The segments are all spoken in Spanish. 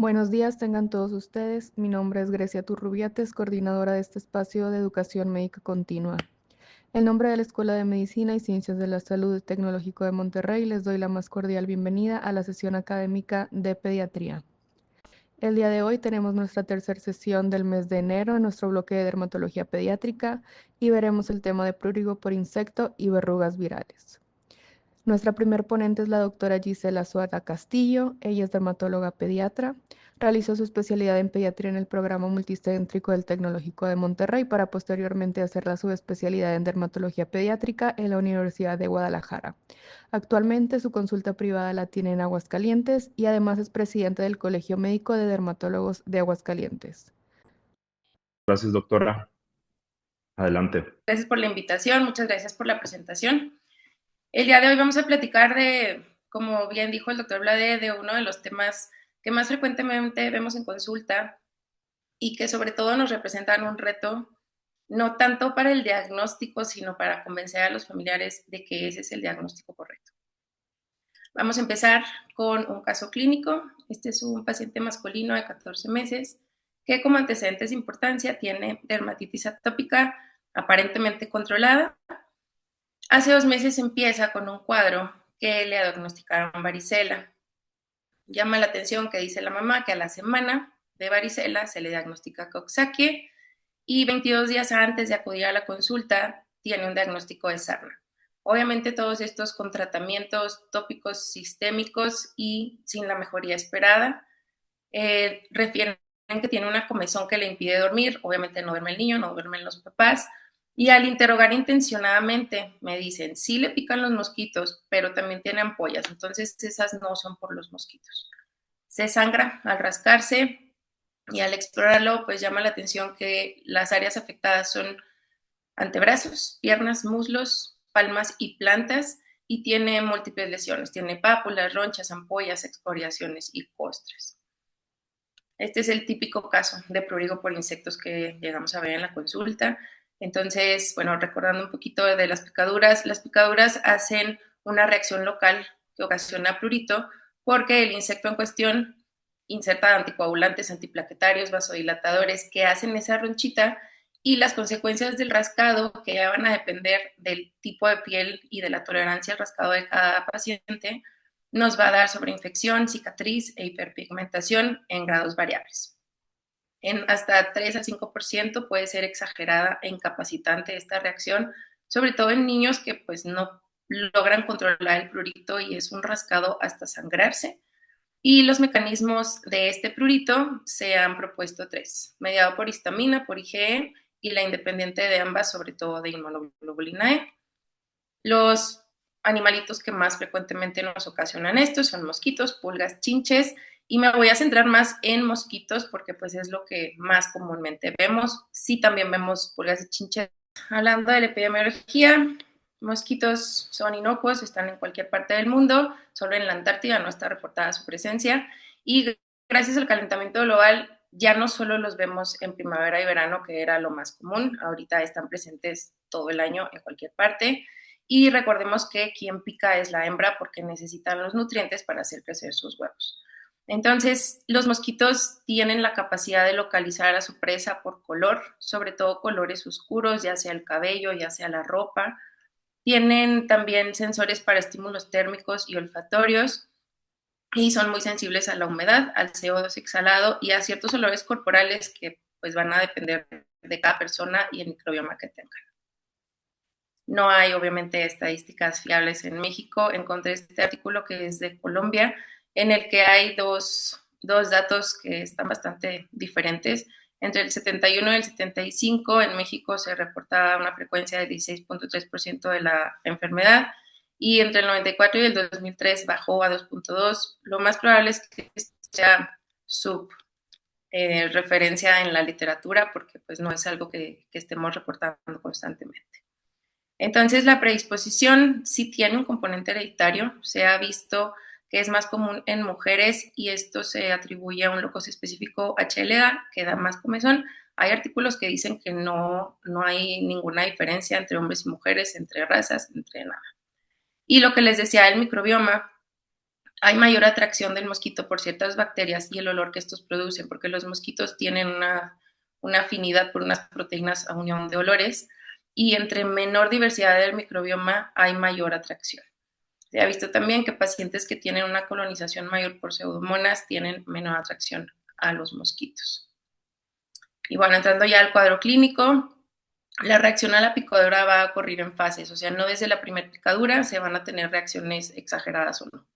Buenos días, tengan todos ustedes. Mi nombre es Grecia Turrubiates, coordinadora de este espacio de educación médica continua. En nombre de la Escuela de Medicina y Ciencias de la Salud Tecnológico de Monterrey, les doy la más cordial bienvenida a la sesión académica de pediatría. El día de hoy tenemos nuestra tercera sesión del mes de enero en nuestro bloque de dermatología pediátrica y veremos el tema de prurigo por insecto y verrugas virales. Nuestra primer ponente es la doctora Gisela Suárez Castillo. Ella es dermatóloga pediatra. Realizó su especialidad en pediatría en el programa multicéntrico del Tecnológico de Monterrey para posteriormente hacer la subespecialidad en dermatología pediátrica en la Universidad de Guadalajara. Actualmente su consulta privada la tiene en Aguascalientes y además es presidenta del Colegio Médico de Dermatólogos de Aguascalientes. Gracias, doctora. Adelante. Gracias por la invitación, muchas gracias por la presentación. El día de hoy vamos a platicar de, como bien dijo el doctor Blade, de uno de los temas que más frecuentemente vemos en consulta y que sobre todo nos representan un reto, no tanto para el diagnóstico, sino para convencer a los familiares de que ese es el diagnóstico correcto. Vamos a empezar con un caso clínico. Este es un paciente masculino de 14 meses que como antecedentes de importancia tiene dermatitis atópica aparentemente controlada. Hace 2 meses empieza con un cuadro que le diagnosticaron varicela. Llama la atención que dice la mamá que a la semana de varicela se le diagnostica Coxsackie y 22 días antes de acudir a la consulta tiene un diagnóstico de sarna. Obviamente todos estos con tratamientos tópicos sistémicos y sin la mejoría esperada. Refieren que tiene una comezón que le impide dormir, obviamente no duerme el niño, no duermen los papás, y al interrogar intencionadamente me dicen, sí le pican los mosquitos, pero también tiene ampollas, entonces esas no son por los mosquitos. Se sangra al rascarse y al explorarlo, pues llama la atención que las áreas afectadas son antebrazos, piernas, muslos, palmas y plantas, y tiene múltiples lesiones, tiene pápulas, ronchas, ampollas, excoriaciones y costras. Este es el típico caso de prurigo por insectos que llegamos a ver en la consulta. Entonces, bueno, recordando un poquito de las picaduras hacen una reacción local que ocasiona prurito porque el insecto en cuestión inserta anticoagulantes, antiplaquetarios, vasodilatadores que hacen esa ronchita y las consecuencias del rascado, que ya van a depender del tipo de piel y de la tolerancia al rascado de cada paciente, nos va a dar sobreinfección, cicatriz e hiperpigmentación en grados variables. En hasta 3 al 5% puede ser exagerada e incapacitante esta reacción, sobre todo en niños que pues no logran controlar el prurito y es un rascado hasta sangrarse. Y los mecanismos de este prurito se han propuesto 3, mediado por histamina, por IgE y la independiente de ambas, sobre todo de inmunoglobulina E. Los animalitos que más frecuentemente nos ocasionan esto son mosquitos, pulgas, chinches, y me voy a centrar más en mosquitos porque pues es lo que más comúnmente vemos. Sí, también vemos pulgas y chinches. Hablando de la epidemiología, mosquitos son inocuos, están en cualquier parte del mundo, solo en la Antártida no está reportada su presencia, y gracias al calentamiento global ya no solo los vemos en primavera y verano, que era lo más común, ahorita están presentes todo el año en cualquier parte. Y recordemos que quien pica es la hembra porque necesitan los nutrientes para hacer crecer sus huevos. Entonces, los mosquitos tienen la capacidad de localizar a su presa por color, sobre todo colores oscuros, ya sea el cabello, ya sea la ropa. Tienen también sensores para estímulos térmicos y olfatorios y son muy sensibles a la humedad, al CO2 exhalado y a ciertos olores corporales que pues van a depender de cada persona y el microbioma que tengan. No hay, obviamente, estadísticas fiables en México. Encontré este artículo que es de Colombia, en el que hay dos datos que están bastante diferentes. Entre el 71 y el 75 en México se reportaba una frecuencia de 16.3% de la enfermedad y entre el 94 y el 2003 bajó a 2.2. Lo más probable es que sea sub referencia en la literatura porque pues no es algo que estemos reportando constantemente. Entonces, la predisposición sí tiene un componente hereditario. Se ha visto que es más común en mujeres y esto se atribuye a un locus específico HLA, que da más comezón. Hay artículos que dicen que no hay ninguna diferencia entre hombres y mujeres, entre razas, entre nada. Y lo que les decía, el microbioma, hay mayor atracción del mosquito por ciertas bacterias y el olor que estos producen, porque los mosquitos tienen una afinidad por unas proteínas a unión de olores, y entre menor diversidad del microbioma hay mayor atracción. Se ha visto también que pacientes que tienen una colonización mayor por pseudomonas tienen menor atracción a los mosquitos. Y bueno, entrando ya al cuadro clínico, la reacción a la picadura va a ocurrir en fases, o sea, no desde la primera picadura se van a tener reacciones exageradas o no.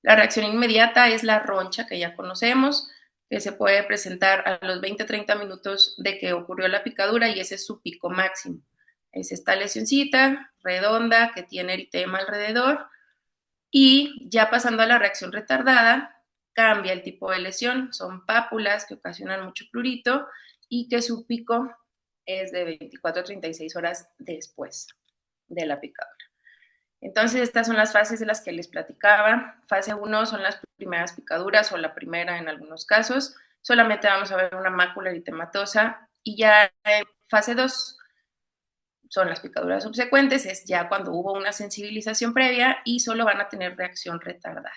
La reacción inmediata es la roncha que ya conocemos, que se puede presentar a los 20-30 minutos de que ocurrió la picadura y ese es su pico máximo. Es esta lesioncita redonda que tiene eritema alrededor y ya pasando a la reacción retardada, cambia el tipo de lesión, son pápulas que ocasionan mucho prurito y que su pico es de 24 a 36 horas después de la picadura. Entonces, estas son las fases de las que les platicaba. Fase 1 son las primeras picaduras o la primera en algunos casos. Solamente vamos a ver una mácula eritematosa y ya en fase 2 son las picaduras subsecuentes, es ya cuando hubo una sensibilización previa y solo van a tener reacción retardada.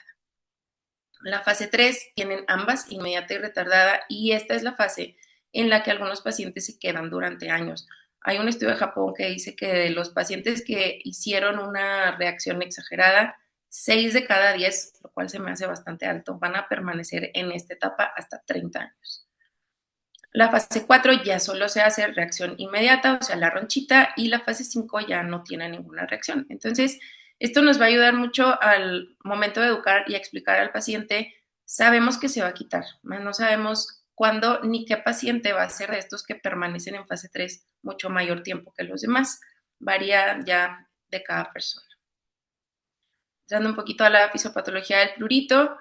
La fase 3 tienen ambas, inmediata y retardada, y esta es la fase en la que algunos pacientes se quedan durante años. Hay un estudio de Japón que dice que de los pacientes que hicieron una reacción exagerada, 6 de cada 10, lo cual se me hace bastante alto, van a permanecer en esta etapa hasta 30 años. La fase 4 ya solo se hace reacción inmediata, o sea, la ronchita, y la fase 5 ya no tiene ninguna reacción. Entonces, esto nos va a ayudar mucho al momento de educar y explicar al paciente. Sabemos que se va a quitar, más no sabemos cuándo ni qué paciente va a ser de estos que permanecen en fase 3 mucho mayor tiempo que los demás. Varía ya de cada persona. Dando un poquito a la fisiopatología del prurito,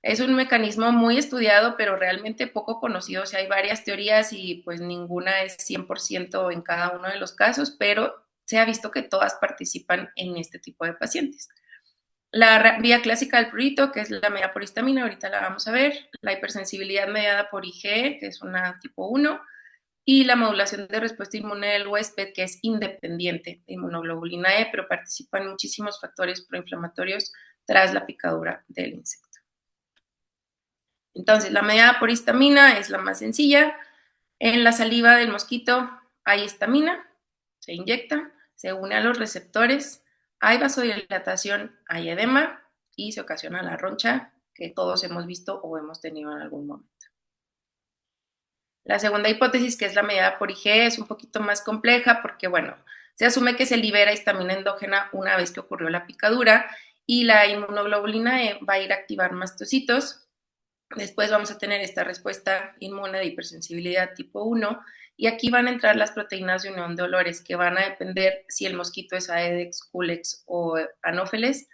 es un mecanismo muy estudiado, pero realmente poco conocido. O sea, hay varias teorías y pues ninguna es 100% en cada uno de los casos, pero se ha visto que todas participan en este tipo de pacientes. La vía clásica del prurito, que es la mediada por histamina, ahorita la vamos a ver. La hipersensibilidad mediada por IgE, que es una tipo 1. Y la modulación de respuesta inmune del huésped, que es independiente de inmunoglobulina E, pero participan muchísimos factores proinflamatorios tras la picadura del insecto. Entonces, la mediada por histamina es la más sencilla. En la saliva del mosquito hay histamina, se inyecta, se une a los receptores, hay vasodilatación, hay edema y se ocasiona la roncha que todos hemos visto o hemos tenido en algún momento. La segunda hipótesis, que es la mediada por IgE, es un poquito más compleja porque, bueno, se asume que se libera histamina endógena una vez que ocurrió la picadura y la inmunoglobulina E va a ir a activar mastocitos. Después vamos a tener esta respuesta inmune de hipersensibilidad tipo 1 y aquí van a entrar las proteínas de unión de olores que van a depender si el mosquito es Aedes, Culex o Anopheles.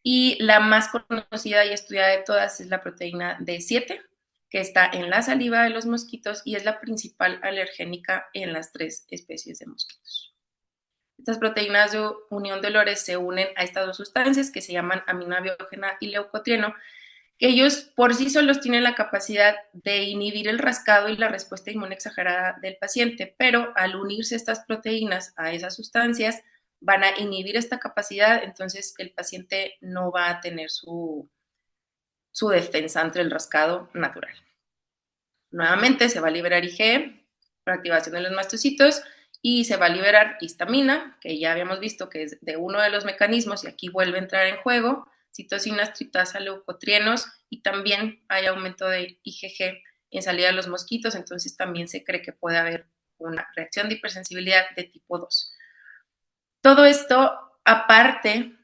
Y la más conocida y estudiada de todas es la proteína D7, que está en la saliva de los mosquitos y es la principal alergénica en las 3 especies de mosquitos. Estas proteínas de unión de olores se unen a estas 2 sustancias que se llaman amina biógena y leucotrieno, que ellos por sí solos tienen la capacidad de inhibir el rascado y la respuesta inmune exagerada del paciente, pero al unirse estas proteínas a esas sustancias van a inhibir esta capacidad, entonces el paciente no va a tener su defensa ante el rascado natural. Nuevamente se va a liberar IgE por activación de los mastocitos y se va a liberar histamina, que ya habíamos visto que es de uno de los mecanismos y aquí vuelve a entrar en juego, citocinas, triptasa, leucotrienos y también hay aumento de IgG en salida de los mosquitos, entonces también se cree que puede haber una reacción de hipersensibilidad de tipo 2. Todo esto, aparte,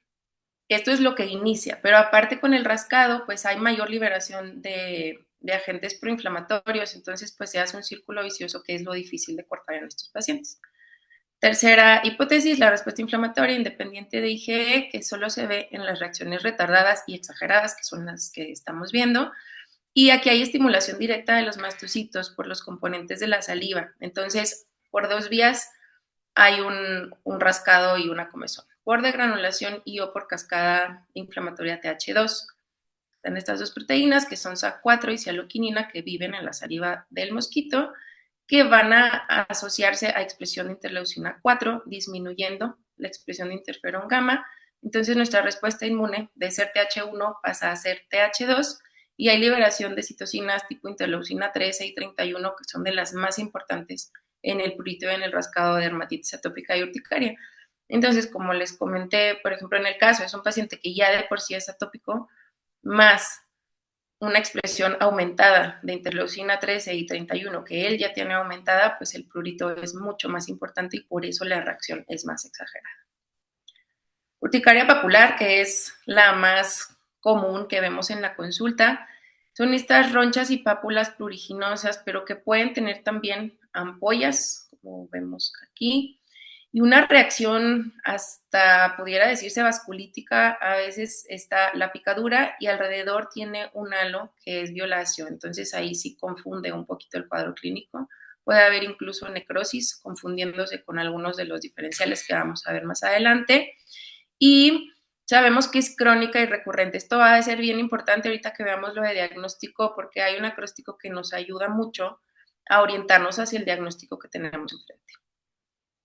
esto es lo que inicia, pero aparte con el rascado, pues hay mayor liberación de agentes proinflamatorios, entonces pues se hace un círculo vicioso que es lo difícil de cortar en estos pacientes. Tercera hipótesis, la respuesta inflamatoria independiente de IgE, que solo se ve en las reacciones retardadas y exageradas, que son las que estamos viendo. Y aquí hay estimulación directa de los mastocitos por los componentes de la saliva. Entonces, por 2 vías hay un rascado y una comezón. Por degranulación y o por cascada inflamatoria TH2. Están estas 2 proteínas que son SAC4 y cialoquinina que viven en la saliva del mosquito, que van a asociarse a expresión de interleucina 4, disminuyendo la expresión de interferón gamma. Entonces nuestra respuesta inmune de ser TH1 pasa a ser TH2 y hay liberación de citocinas tipo interleucina 13 y 31 que son de las más importantes en el prurito y en el rascado de dermatitis atópica y urticaria. Entonces, como les comenté, por ejemplo, en el caso es un paciente que ya de por sí es atópico, más una expresión aumentada de interleucina 13 y 31 que él ya tiene aumentada, pues el prurito es mucho más importante y por eso la reacción es más exagerada. Urticaria papular, que es la más común que vemos en la consulta, son estas ronchas y pápulas pruriginosas, pero que pueden tener también ampollas, como vemos aquí, y una reacción hasta, pudiera decirse, vasculítica. A veces está la picadura y alrededor tiene un halo que es violáceo, entonces ahí sí confunde un poquito el cuadro clínico. Puede haber incluso necrosis, confundiéndose con algunos de los diferenciales que vamos a ver más adelante. Y sabemos que es crónica y recurrente. Esto va a ser bien importante ahorita que veamos lo de diagnóstico, porque hay un acróstico que nos ayuda mucho a orientarnos hacia el diagnóstico que tenemos enfrente.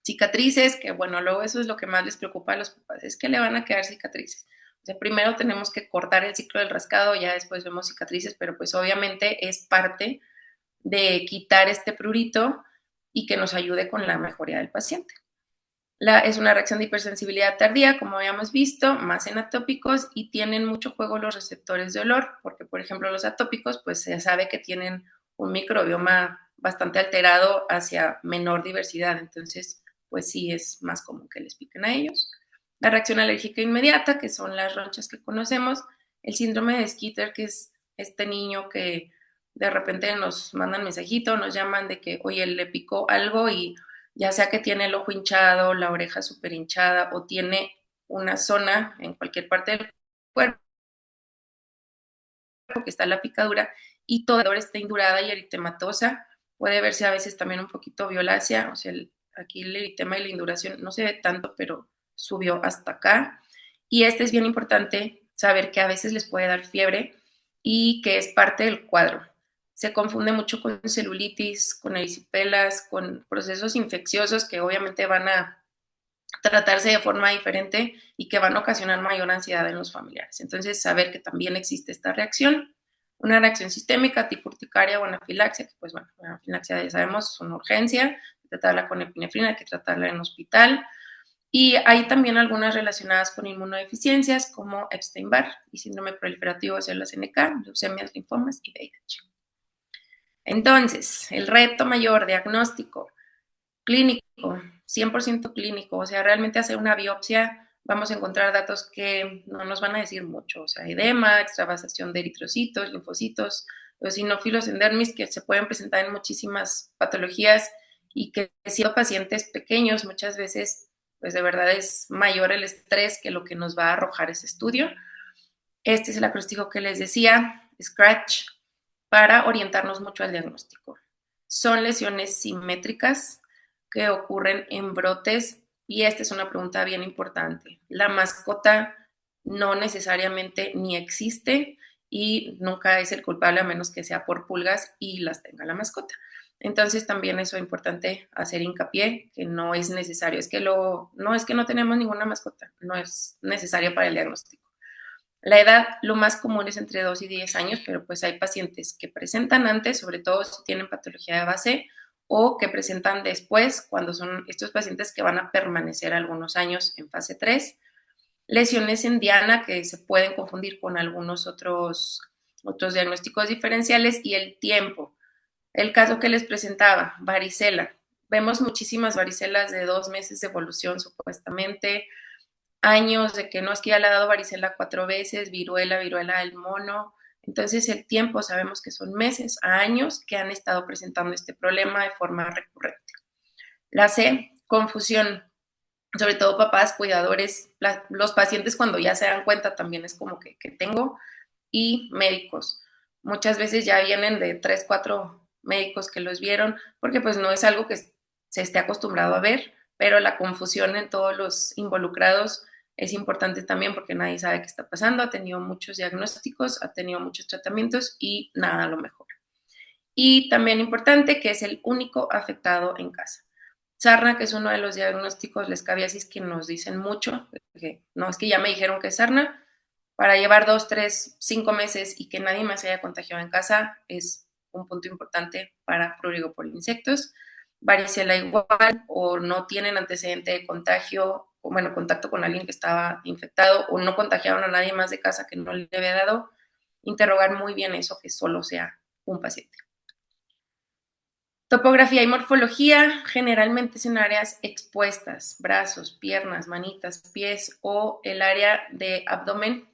Cicatrices, que bueno, luego eso es lo que más les preocupa a los papás, es que le van a quedar cicatrices. O sea, primero tenemos que cortar el ciclo del rascado, ya después vemos cicatrices, pero pues obviamente es parte de quitar este prurito y que nos ayude con la mejoría del paciente. Es una reacción de hipersensibilidad tardía, como habíamos visto, más en atópicos y tienen mucho juego los receptores de olor, porque por ejemplo los atópicos pues se sabe que tienen un microbioma bastante alterado hacia menor diversidad, entonces pues sí es más común que les piquen a ellos. La reacción alérgica inmediata, que son las ronchas que conocemos, el síndrome de Skeeter, que es este niño que de repente nos mandan mensajito, nos llaman de que, oye, le picó algo y ya sea que tiene el ojo hinchado, la oreja súper hinchada o tiene una zona en cualquier parte del cuerpo que está la picadura y toda está indurada y eritematosa. Puede verse a veces también un poquito violácea, o sea, aquí el eritema y la induración no se ve tanto, pero subió hasta acá. Y este es bien importante saber que a veces les puede dar fiebre y que es parte del cuadro. Se confunde mucho con celulitis, con erisipelas, con procesos infecciosos que obviamente van a tratarse de forma diferente y que van a ocasionar mayor ansiedad en los familiares. Entonces, saber que también existe esta reacción, una reacción sistémica tipo urticaria o anafilaxia, que pues bueno, la anafilaxia ya sabemos es una urgencia, hay que tratarla con epinefrina, hay que tratarla en hospital. Y hay también algunas relacionadas con inmunodeficiencias como Epstein-Barr y síndrome proliferativo de células NK, leucemias, linfomas y VIH. Entonces, el reto mayor, diagnóstico, clínico, 100% clínico, o sea, realmente hacer una biopsia, vamos a encontrar datos que no nos van a decir mucho, o sea, edema, extravasación de eritrocitos, linfocitos, los eosinófilos en dermis que se pueden presentar en muchísimas patologías y que siendo pacientes pequeños muchas veces, pues de verdad es mayor el estrés que lo que nos va a arrojar ese estudio. Este es el acróstico que les decía, Scratch, para orientarnos mucho al diagnóstico. Son lesiones simétricas que ocurren en brotes y esta es una pregunta bien importante. La mascota no necesariamente ni existe y nunca es el culpable a menos que sea por pulgas y las tenga la mascota. Entonces también eso es importante hacer hincapié que no es necesario, no es que no tenemos ninguna mascota, no es necesario para el diagnóstico. La edad, lo más común es entre 2 y 10 años, pero pues hay pacientes que presentan antes, sobre todo si tienen patología de base, o que presentan después, cuando son estos pacientes que van a permanecer algunos años en fase 3. Lesiones en diana que se pueden confundir con algunos otros diagnósticos diferenciales y el tiempo. El caso que les presentaba, varicela. Vemos muchísimas varicelas de 2 meses de evolución supuestamente, años de que no es que ya le ha dado varicela 4 veces, viruela del mono. Entonces el tiempo sabemos que son meses a años que han estado presentando este problema de forma recurrente. La C, confusión, sobre todo papás, cuidadores, los pacientes cuando ya se dan cuenta también es como que tengo, y médicos. Muchas veces ya vienen de 3, 4 médicos que los vieron, porque pues no es algo que se esté acostumbrado a ver, pero la confusión en todos los involucrados es importante también porque nadie sabe qué está pasando, ha tenido muchos diagnósticos, ha tenido muchos tratamientos y nada lo mejora. Y también importante que es el único afectado en casa. Sarna, que es uno de los diagnósticos, la escabiasis, que nos dicen mucho, que no es que ya me dijeron que es sarna, para llevar 2, 3, 5 meses y que nadie más se haya contagiado en casa es un punto importante para prurigo por insectos. Varicela igual, o no tienen antecedente de contagio, o bueno, contacto con alguien que estaba infectado, o no contagiaron a nadie más de casa que no le había dado, interrogar muy bien eso, que solo sea un paciente. Topografía y morfología generalmente son áreas expuestas, brazos, piernas, manitas, pies o el área de abdomen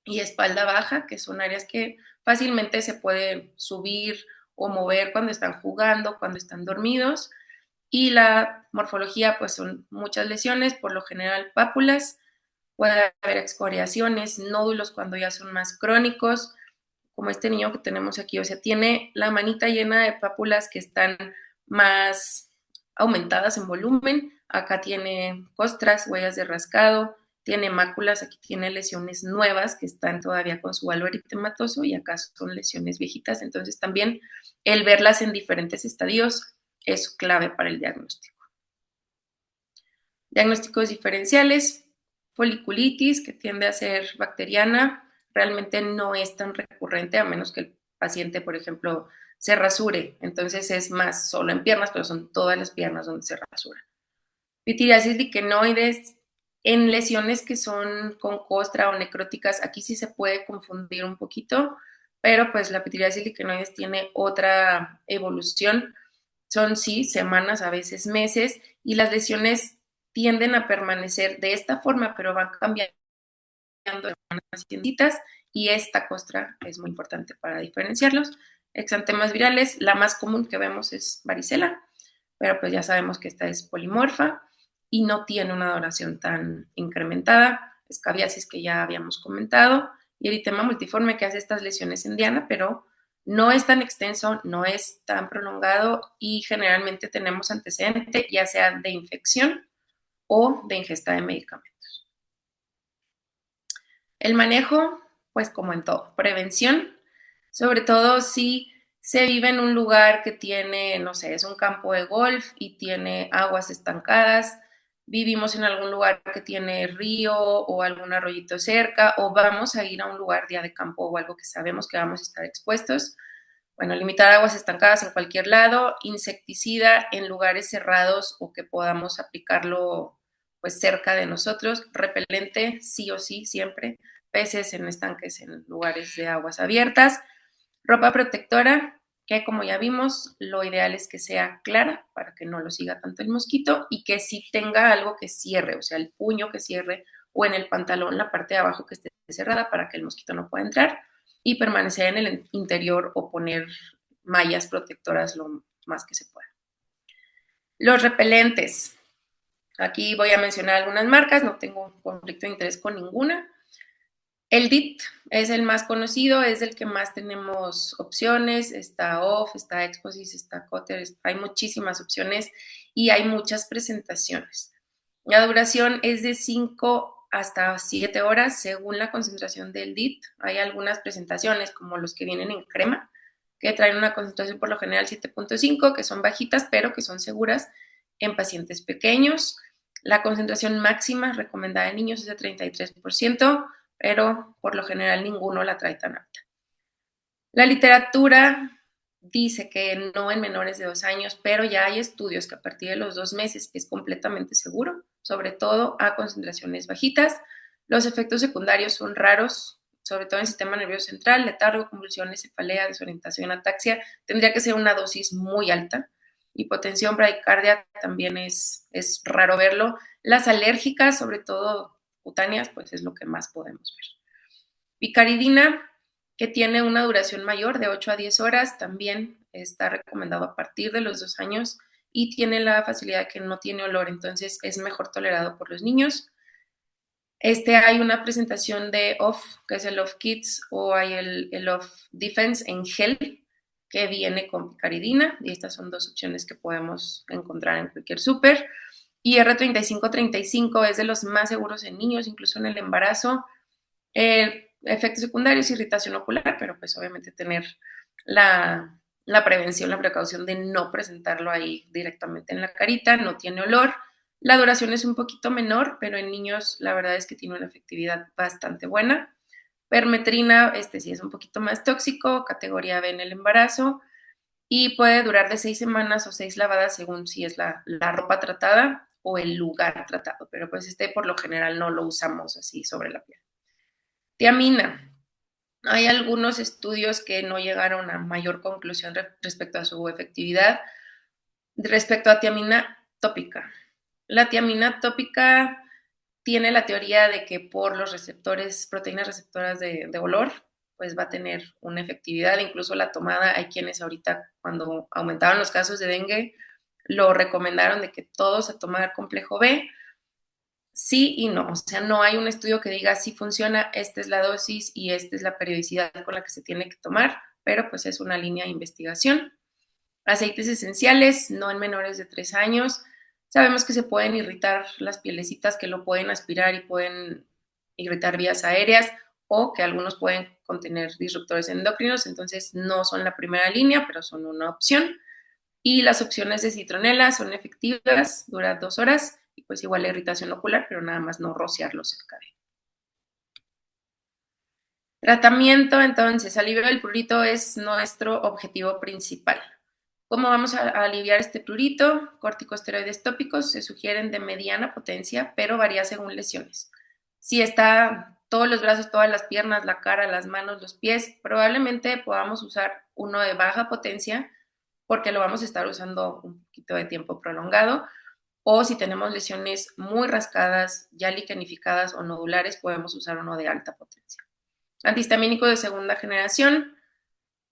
y espalda baja, que son áreas que fácilmente se pueden subir o mover cuando están jugando, cuando están dormidos. Y la morfología, pues son muchas lesiones, por lo general pápulas, puede haber excoriaciones, nódulos cuando ya son más crónicos, como este niño que tenemos aquí, o sea, tiene la manita llena de pápulas que están más aumentadas en volumen, acá tiene costras, huellas de rascado, tiene máculas, aquí tiene lesiones nuevas que están todavía con su halo eritematoso y acá son lesiones viejitas, entonces también el verlas en diferentes estadios es clave para el diagnóstico. Diagnósticos diferenciales, foliculitis, que tiende a ser bacteriana, realmente no es tan recurrente a menos que el paciente, por ejemplo, se rasure. Entonces es más solo en piernas, pero son todas las piernas donde se rasura. Pitiriasis liquenoides, en lesiones que son con costra o necróticas, aquí sí se puede confundir un poquito, pero pues la pitiriasis liquenoides tiene otra evolución. Son sí semanas, a veces meses, y las lesiones tienden a permanecer de esta forma, pero van cambiando de semanas cientitas, y esta costra es muy importante para diferenciarlos. Exantemas virales, la más común que vemos es varicela, pero pues ya sabemos que esta es polimorfa y no tiene una duración tan incrementada. Escabiasis, que ya habíamos comentado, y eritema multiforme, que hace estas lesiones en diana, pero no es tan extenso, no es tan prolongado y generalmente tenemos antecedente ya sea de infección o de ingesta de medicamentos. El manejo, pues como en todo, prevención, sobre todo si se vive en un lugar que tiene, no sé, es un campo de golf y tiene aguas estancadas, vivimos en algún lugar que tiene río o algún arroyito cerca, o vamos a ir a un lugar día de campo o algo que sabemos que vamos a estar expuestos. Bueno, limitar aguas estancadas en cualquier lado, insecticida en lugares cerrados o que podamos aplicarlo pues cerca de nosotros, repelente sí o sí siempre, peces en estanques en lugares de aguas abiertas, ropa protectora, que como ya vimos, lo ideal es que sea clara para que no lo siga tanto el mosquito y que sí tenga algo que cierre, o sea, el puño que cierre o en el pantalón la parte de abajo que esté cerrada para que el mosquito no pueda entrar y permanecer en el interior o poner mallas protectoras lo más que se pueda. Los repelentes. Aquí voy a mencionar algunas marcas, no tengo conflicto de interés con ninguna. El DIT es el más conocido, es el que más tenemos opciones, está Off, está Exposys, está Cotter, hay muchísimas opciones y hay muchas presentaciones. La duración es de 5 hasta 7 horas según la concentración del DIT. Hay algunas presentaciones como los que vienen en crema, que traen una concentración por lo general 7.5, que son bajitas, pero que son seguras en pacientes pequeños. La concentración máxima recomendada en niños es de 33%, pero por lo general ninguno la trae tan alta. La literatura dice que no en menores de 2 años, pero ya hay estudios que a partir de los 2 meses es completamente seguro, sobre todo a concentraciones bajitas. Los efectos secundarios son raros, sobre todo en el sistema nervioso central, letargo, convulsiones, cefalea, desorientación, ataxia. Tendría que ser una dosis muy alta. Hipotensión, bradicardia también es raro verlo. Las alérgicas, sobre todo cutáneas, pues es lo que más podemos ver. Picaridina, que tiene una duración mayor de 8 a 10 horas, también está recomendado a partir de los 2 años y tiene la facilidad que no tiene olor, entonces es mejor tolerado por los niños. Hay una presentación de Off, que es el Off Kids, o hay el Off Defense en gel, que viene con picaridina, y estas son 2 opciones que podemos encontrar en cualquier súper. Y R3535 es de los más seguros en niños, incluso en el embarazo. Efectos secundarios, irritación ocular, pero pues obviamente tener la la prevención, la precaución de no presentarlo ahí directamente en la carita, no tiene olor. La duración es un poquito menor, pero en niños la verdad es que tiene una efectividad bastante buena. Permetrina, sí es un poquito más tóxico, categoría B en el embarazo, y puede durar de 6 semanas o 6 lavadas según si es la ropa tratada o el lugar tratado, pero pues por lo general no lo usamos así sobre la piel. Tiamina. Hay algunos estudios que no llegaron a mayor conclusión respecto a su efectividad respecto a tiamina tópica. La tiamina tópica tiene la teoría de que por los receptores, proteínas receptoras de olor, pues va a tener una efectividad. Incluso la tomada, hay quienes ahorita cuando aumentaban los casos de dengue, lo recomendaron de que todos a tomar complejo B. Sí y no, o sea, no hay un estudio que diga si funciona, esta es la dosis y esta es la periodicidad con la que se tiene que tomar, pero pues es una línea de investigación. Aceites esenciales, no en menores de 3 años. Sabemos que se pueden irritar las pielecitas, que lo pueden aspirar y pueden irritar vías aéreas, o que algunos pueden contener disruptores endocrinos, entonces no son la primera línea, pero son una opción. Y las opciones de citronela son efectivas, duran 2 horas, y pues igual la irritación ocular, pero nada más no rociarlos el cabello. Tratamiento, entonces, alivio del prurito es nuestro objetivo principal. ¿Cómo vamos a aliviar este prurito? Corticosteroides tópicos se sugieren de mediana potencia, pero varía según lesiones. Si está todos los brazos, todas las piernas, la cara, las manos, los pies, probablemente podamos usar uno de baja potencia porque lo vamos a estar usando un poquito de tiempo prolongado. O si tenemos lesiones muy rascadas, ya liquenificadas o nodulares, podemos usar uno de alta potencia. Antihistamínico de segunda generación,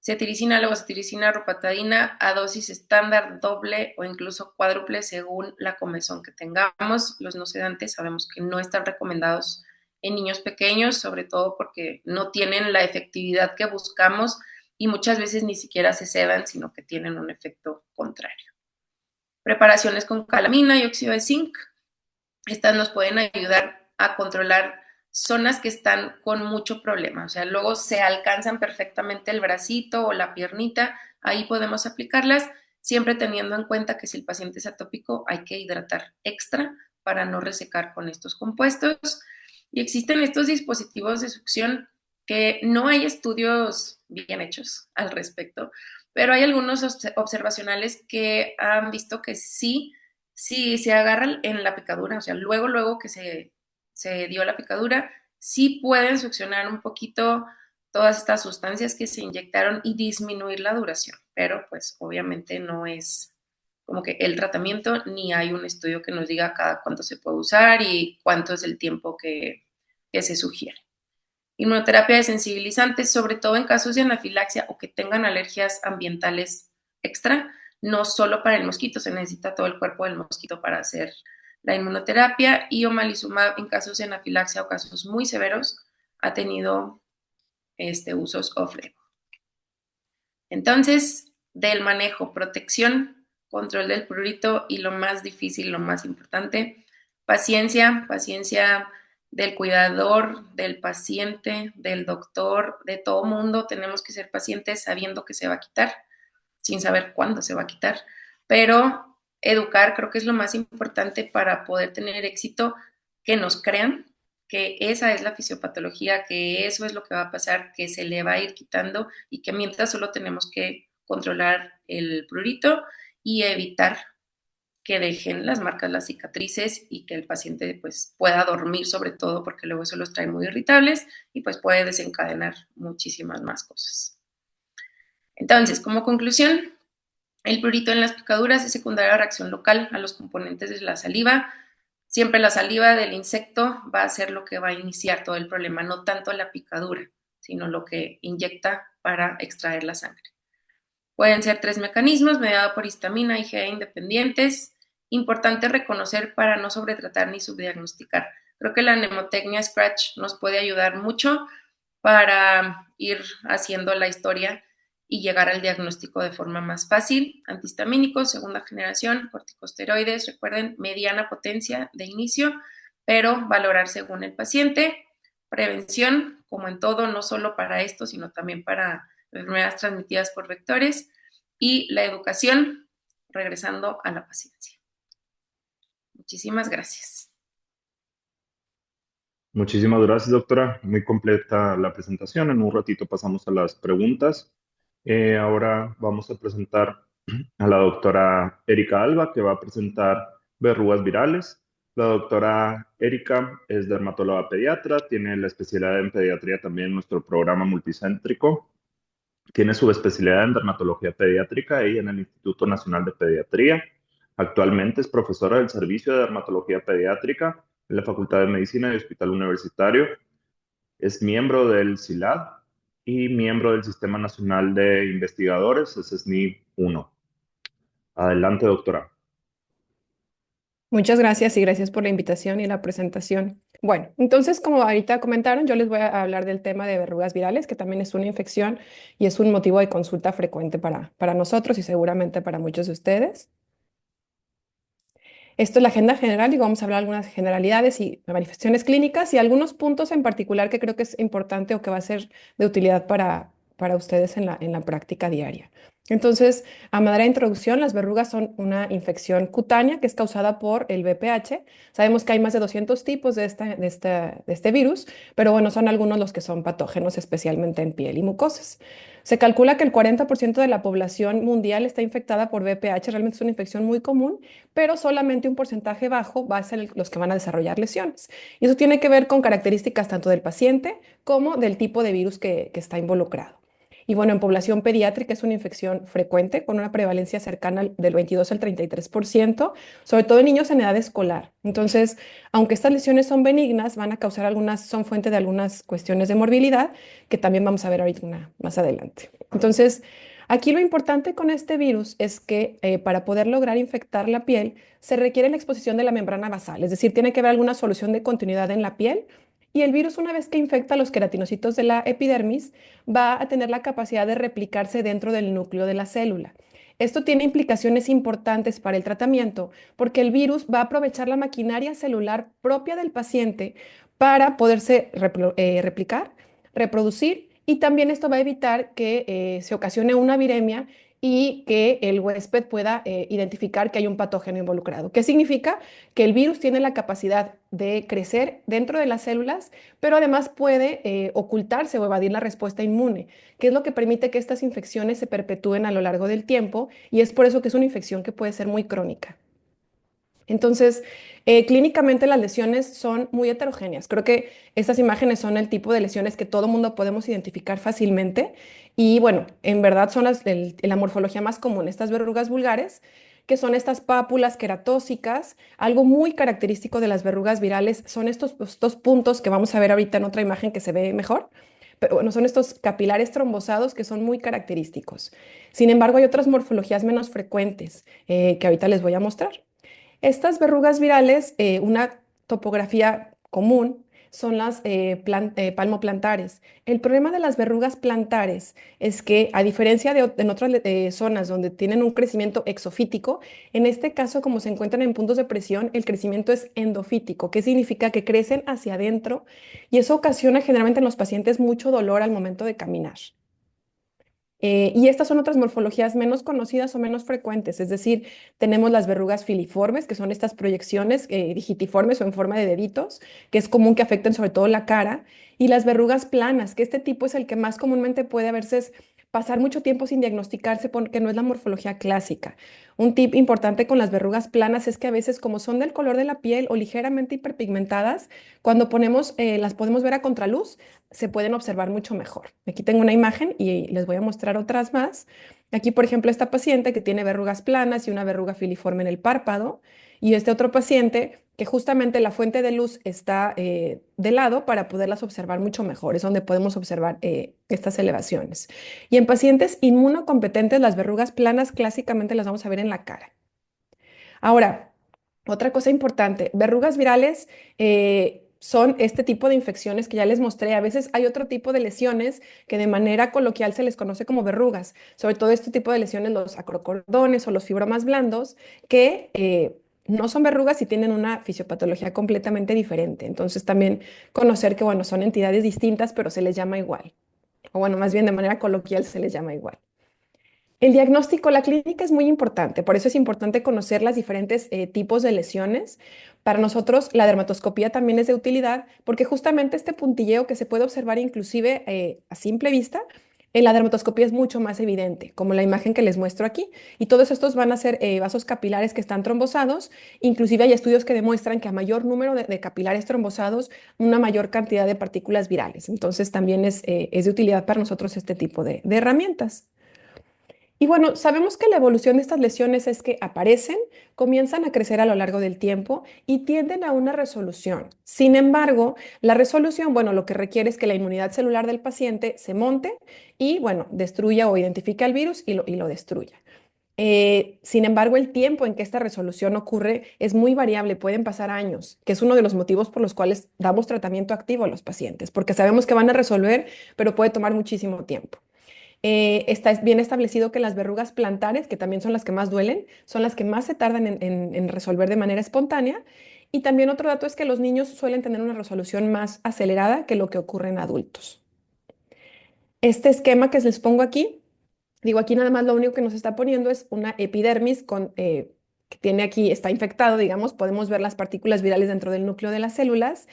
cetiricina, levocetiricina, rupatadina a dosis estándar, doble o incluso cuádruple según la comezón que tengamos. Los no sedantes sabemos que no están recomendados en niños pequeños, sobre todo porque no tienen la efectividad que buscamos y muchas veces ni siquiera se sedan, sino que tienen un efecto contrario. Preparaciones con calamina y óxido de zinc. Estas nos pueden ayudar a controlar zonas que están con mucho problema, o sea, luego se alcanzan perfectamente el bracito o la piernita, ahí podemos aplicarlas, siempre teniendo en cuenta que si el paciente es atópico hay que hidratar extra para no resecar con estos compuestos. Y existen estos dispositivos de succión que no hay estudios bien hechos al respecto, pero hay algunos observacionales que han visto que sí se agarra en la picadura, o sea, luego que se dio la picadura, sí pueden succionar un poquito todas estas sustancias que se inyectaron y disminuir la duración, pero pues obviamente no es como que el tratamiento, ni hay un estudio que nos diga cada cuánto se puede usar y cuánto es el tiempo que se sugiere. Inmunoterapia de sensibilizantes, sobre todo en casos de anafilaxia o que tengan alergias ambientales extra, no solo para el mosquito, se necesita todo el cuerpo del mosquito para hacer la inmunoterapia, y omalizumab en casos de anafilaxia o casos muy severos ha tenido usos off-label. Entonces, del manejo, protección, control del prurito y lo más difícil, lo más importante, paciencia del cuidador, del paciente, del doctor, de todo mundo. Tenemos que ser pacientes sabiendo que se va a quitar, sin saber cuándo se va a quitar, pero educar creo que es lo más importante para poder tener éxito, que nos crean que esa es la fisiopatología, que eso es lo que va a pasar, que se le va a ir quitando y que mientras solo tenemos que controlar el prurito y evitar que dejen las marcas, las cicatrices, y que el paciente pues pueda dormir, sobre todo porque luego eso los trae muy irritables y pues puede desencadenar muchísimas más cosas. Entonces, como conclusión, el prurito en las picaduras es secundaria a reacción local a los componentes de la saliva. Siempre la saliva del insecto va a ser lo que va a iniciar todo el problema, no tanto la picadura, sino lo que inyecta para extraer la sangre. Pueden ser 3 mecanismos, mediado por histamina y IgE independientes. Importante reconocer para no sobretratar ni subdiagnosticar. Creo que la mnemotecnia Scratch nos puede ayudar mucho para ir haciendo la historia y llegar al diagnóstico de forma más fácil. Antihistamínicos, segunda generación, corticosteroides, recuerden, mediana potencia de inicio, pero valorar según el paciente. Prevención, como en todo, no solo para esto, sino también para enfermedades transmitidas por vectores. y la educación, regresando a la paciencia. Muchísimas gracias. Muchísimas gracias, doctora. Muy completa la presentación. En un ratito pasamos a las preguntas. Ahora vamos a presentar a la doctora Erika Alba, que va a presentar verrugas virales. La doctora Erika es dermatóloga pediatra, tiene la especialidad en pediatría también en nuestro programa multicéntrico. Tiene su especialidad en dermatología pediátrica y en el Instituto Nacional de Pediatría. Actualmente es profesora del Servicio de Dermatología Pediátrica en la Facultad de Medicina y Hospital Universitario. Es miembro del SILAD y miembro del Sistema Nacional de Investigadores, es SNI 1. Adelante, doctora. Muchas gracias y gracias por la invitación y la presentación. Bueno, entonces, como ahorita comentaron, yo les voy a hablar del tema de verrugas virales, que también es una infección y es un motivo de consulta frecuente para nosotros y seguramente para muchos de ustedes. Esto es la agenda general y vamos a hablar de algunas generalidades y manifestaciones clínicas y algunos puntos en particular que creo que es importante o que va a ser de utilidad para ustedes en la práctica diaria. Entonces, a manera de introducción, las verrugas son una infección cutánea que es causada por el VPH. Sabemos que hay más de 200 tipos de este virus, pero bueno, son algunos los que son patógenos, especialmente en piel y mucosas. Se calcula que el 40% de la población mundial está infectada por VPH, realmente es una infección muy común, pero solamente un porcentaje bajo va a ser los que van a desarrollar lesiones. Y eso tiene que ver con características tanto del paciente como del tipo de virus que está involucrado. Y bueno, en población pediátrica es una infección frecuente con una prevalencia cercana del 22 al 33%, sobre todo en niños en edad escolar. Entonces, aunque estas lesiones son benignas, van a causar son fuente de algunas cuestiones de morbilidad que también vamos a ver ahorita más adelante. Entonces, aquí lo importante con este virus es que para poder lograr infectar la piel se requiere la exposición de la membrana basal, es decir, tiene que haber alguna solución de continuidad en la piel y el virus una vez que infecta los queratinocitos de la epidermis va a tener la capacidad de replicarse dentro del núcleo de la célula. Esto tiene implicaciones importantes para el tratamiento porque el virus va a aprovechar la maquinaria celular propia del paciente para poderse replicar, reproducir y también esto va a evitar que se ocasione una viremia y que el huésped pueda identificar que hay un patógeno involucrado. ¿Qué significa? Que el virus tiene la capacidad de crecer dentro de las células, pero además puede ocultarse o evadir la respuesta inmune, que es lo que permite que estas infecciones se perpetúen a lo largo del tiempo y es por eso que es una infección que puede ser muy crónica. Entonces, clínicamente las lesiones son muy heterogéneas. Creo que estas imágenes son el tipo de lesiones que todo mundo podemos identificar fácilmente. Y bueno, en verdad son la morfología más común, estas verrugas vulgares, que son estas pápulas queratóxicas. Algo muy característico de las verrugas virales son estos puntos que vamos a ver ahorita en otra imagen que se ve mejor. Pero bueno, son estos capilares trombosados que son muy característicos. Sin embargo, hay otras morfologías menos frecuentes que ahorita les voy a mostrar. Estas verrugas virales, una topografía común, son las palmoplantares. El problema de las verrugas plantares es que, a diferencia en otras zonas donde tienen un crecimiento exofítico, en este caso, como se encuentran en puntos de presión, el crecimiento es endofítico, que significa que crecen hacia adentro y eso ocasiona generalmente en los pacientes mucho dolor al momento de caminar. Y estas son otras morfologías menos conocidas o menos frecuentes, es decir, tenemos las verrugas filiformes, que son estas proyecciones digitiformes o en forma de deditos, que es común que afecten sobre todo la cara, y las verrugas planas, que este tipo es el que más comúnmente puede a veces pasar mucho tiempo sin diagnosticarse porque no es la morfología clásica. Un tip importante con las verrugas planas es que a veces como son del color de la piel o ligeramente hiperpigmentadas, cuando las podemos ver a contraluz, se pueden observar mucho mejor. Aquí tengo una imagen y les voy a mostrar otras más. Aquí, por ejemplo, esta paciente que tiene verrugas planas y una verruga filiforme en el párpado, y este otro paciente que justamente la fuente de luz está de lado para poderlas observar mucho mejor. Es donde podemos observar estas elevaciones. Y en pacientes inmunocompetentes, las verrugas planas clásicamente las vamos a ver en la cara. Ahora, otra cosa importante, verrugas virales son este tipo de infecciones que ya les mostré. A veces hay otro tipo de lesiones que de manera coloquial se les conoce como verrugas, sobre todo este tipo de lesiones, los acrocordones o los fibromas blandos, que no son verrugas y tienen una fisiopatología completamente diferente. Entonces también conocer que, bueno, son entidades distintas, pero se les llama igual. O bueno, más bien de manera coloquial se les llama igual. El diagnóstico, la clínica es muy importante, por eso es importante conocer las diferentes tipos de lesiones. Para nosotros, la dermatoscopía también es de utilidad porque justamente este puntilleo que se puede observar inclusive a simple vista, en la dermatoscopía es mucho más evidente, como la imagen que les muestro aquí. Y todos estos van a ser vasos capilares que están trombosados. Inclusive hay estudios que demuestran que a mayor número de capilares trombosados, una mayor cantidad de partículas virales. Entonces también es de utilidad para nosotros este tipo de herramientas. Y bueno, sabemos que la evolución de estas lesiones es que aparecen, comienzan a crecer a lo largo del tiempo y tienden a una resolución. Sin embargo, la resolución, bueno, lo que requiere es que la inmunidad celular del paciente se monte y, bueno, destruya o identifique al virus y lo destruya. Sin embargo, el tiempo en que esta resolución ocurre es muy variable, pueden pasar años, que es uno de los motivos por los cuales damos tratamiento activo a los pacientes, porque sabemos que van a resolver, pero puede tomar muchísimo tiempo. Está bien establecido que las verrugas plantares, que también son las que más duelen, son las que más se tardan en resolver de manera espontánea. Y también otro dato es que los niños suelen tener una resolución más acelerada que lo que ocurre en adultos. Este esquema que les pongo aquí, digo, aquí nada más lo único que nos está poniendo es una epidermis que tiene aquí, está infectado, digamos, podemos ver las partículas virales dentro del núcleo de las células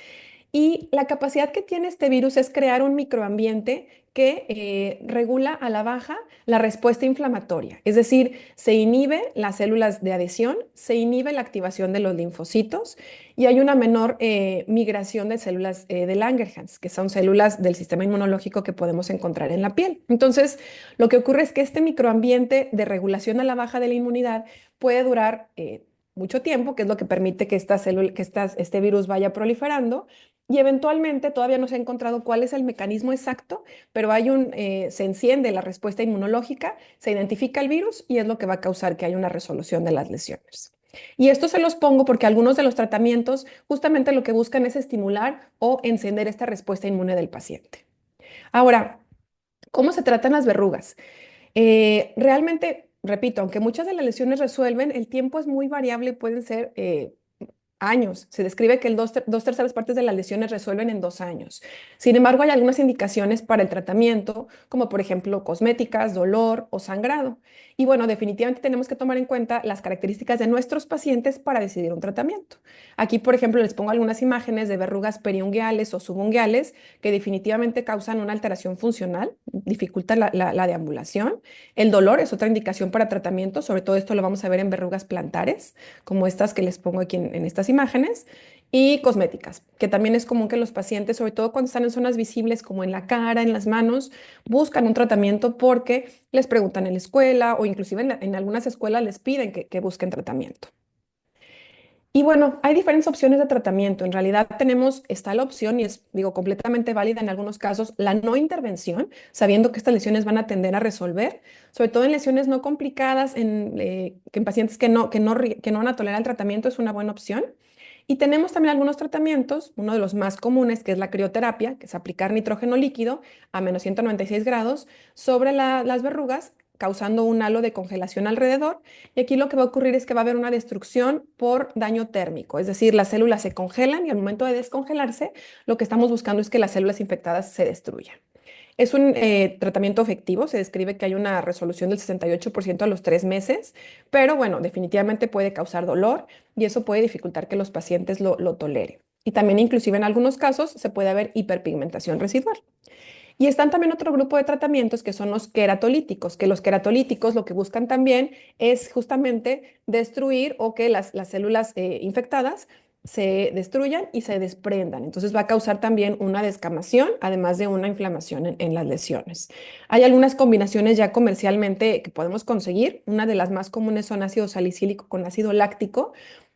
y la capacidad que tiene este virus es crear un microambiente que regula a la baja la respuesta inflamatoria. Es decir, se inhibe las células de adhesión, se inhibe la activación de los linfocitos y hay una menor migración de células de Langerhans, que son células del sistema inmunológico que podemos encontrar en la piel. Entonces, lo que ocurre es que este microambiente de regulación a la baja de la inmunidad puede durar mucho tiempo, que es lo que permite que este virus vaya proliferando y eventualmente todavía no se ha encontrado cuál es el mecanismo exacto, pero se enciende la respuesta inmunológica, se identifica el virus y es lo que va a causar que haya una resolución de las lesiones. Y esto se los pongo porque algunos de los tratamientos justamente lo que buscan es estimular o encender esta respuesta inmune del paciente. Ahora, ¿cómo se tratan las verrugas? Realmente, repito, aunque muchas de las lesiones resuelven, el tiempo es muy variable y pueden ser años. Se describe que dos terceras partes de las lesiones resuelven en 2 años. Sin embargo, hay algunas indicaciones para el tratamiento, como por ejemplo cosméticas, dolor o sangrado. Y bueno, definitivamente tenemos que tomar en cuenta las características de nuestros pacientes para decidir un tratamiento. Aquí, por ejemplo, les pongo algunas imágenes de verrugas periungueales o subungueales que definitivamente causan una alteración funcional, dificulta la deambulación. El dolor es otra indicación para tratamiento, sobre todo esto lo vamos a ver en verrugas plantares, como estas que les pongo aquí en estas imágenes, y cosméticas, que también es común que los pacientes, sobre todo cuando están en zonas visibles como en la cara, en las manos, buscan un tratamiento porque les preguntan en la escuela o inclusive en algunas escuelas les piden que busquen tratamiento. Y bueno, hay diferentes opciones de tratamiento. En realidad está la opción, y es, digo, completamente válida en algunos casos, la no intervención, sabiendo que estas lesiones van a tender a resolver, sobre todo en lesiones no complicadas, que en pacientes que no van a tolerar el tratamiento es una buena opción. Y tenemos también algunos tratamientos, uno de los más comunes, que es la crioterapia, que es aplicar nitrógeno líquido a menos 196 grados sobre las verrugas, causando un halo de congelación alrededor. Y aquí lo que va a ocurrir es que va a haber una destrucción por daño térmico, es decir, las células se congelan y al momento de descongelarse, lo que estamos buscando es que las células infectadas se destruyan. Es un tratamiento efectivo, se describe que hay una resolución del 68% a los 3 meses, pero bueno, definitivamente puede causar dolor y eso puede dificultar que los pacientes lo toleren. Y también inclusive en algunos casos se puede haber hiperpigmentación residual. Y están también otro grupo de tratamientos que son los queratolíticos, que los queratolíticos lo que buscan también es justamente destruir o que las células infectadas se destruyan y se desprendan. Entonces va a causar también una descamación, además de una inflamación en las lesiones. Hay algunas combinaciones ya comercialmente que podemos conseguir. Una de las más comunes son ácido salicílico con ácido láctico.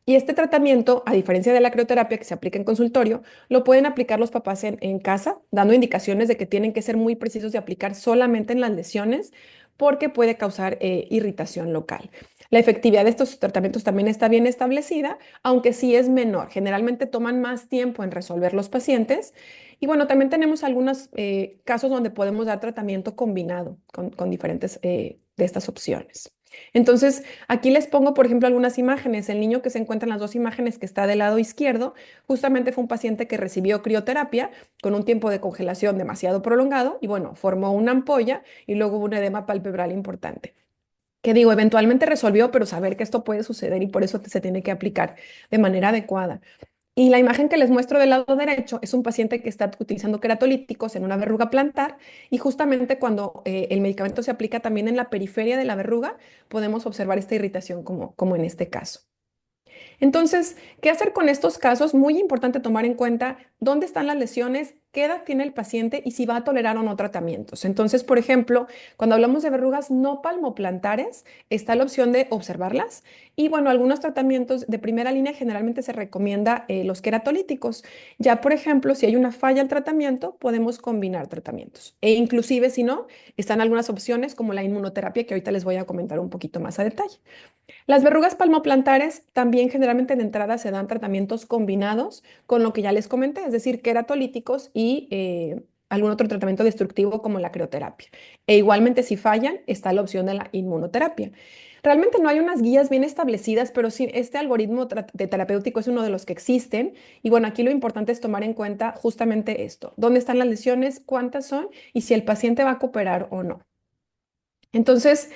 Y este tratamiento, a diferencia de la crioterapia que se aplica en consultorio, lo pueden aplicar los papás en casa, dando indicaciones de que tienen que ser muy precisos de aplicar solamente en las lesiones porque puede causar irritación local. La efectividad de estos tratamientos también está bien establecida, aunque sí es menor. Generalmente toman más tiempo en resolver los pacientes. Y bueno, también tenemos algunos casos donde podemos dar tratamiento combinado con diferentes de estas opciones. Entonces, aquí les pongo, por ejemplo, algunas imágenes. El niño que se encuentra en las dos imágenes que está del lado izquierdo, justamente fue un paciente que recibió crioterapia con un tiempo de congelación demasiado prolongado y bueno, formó una ampolla y luego hubo un edema palpebral importante. que digo, eventualmente resolvió, pero saber que esto puede suceder y por eso se tiene que aplicar de manera adecuada. Y la imagen que les muestro del lado derecho es un paciente que está utilizando queratolíticos en una verruga plantar y justamente cuando el medicamento se aplica también en la periferia de la verruga, podemos observar esta irritación como en este caso. Entonces, ¿qué hacer con estos casos? Muy importante tomar en cuenta dónde están las lesiones, qué edad tiene el paciente y si va a tolerar o no tratamientos. Entonces, por ejemplo, cuando hablamos de verrugas no palmoplantares, está la opción de observarlas y bueno, algunos tratamientos de primera línea generalmente se recomienda los queratolíticos. Ya, por ejemplo, si hay una falla al tratamiento, podemos combinar tratamientos. E inclusive, si no, están algunas opciones como la inmunoterapia que ahorita les voy a comentar un poquito más a detalle. Las verrugas palmoplantares también generalmente de entrada se dan tratamientos combinados con lo que ya les comenté, es decir, queratolíticos y algún otro tratamiento destructivo como la crioterapia. E igualmente si fallan, está la opción de la inmunoterapia. Realmente no hay unas guías bien establecidas, pero sí, este algoritmo de terapéutico es uno de los que existen. Y bueno, aquí lo importante es tomar en cuenta justamente esto, dónde están las lesiones, cuántas son y si el paciente va a cooperar o no. Entonces,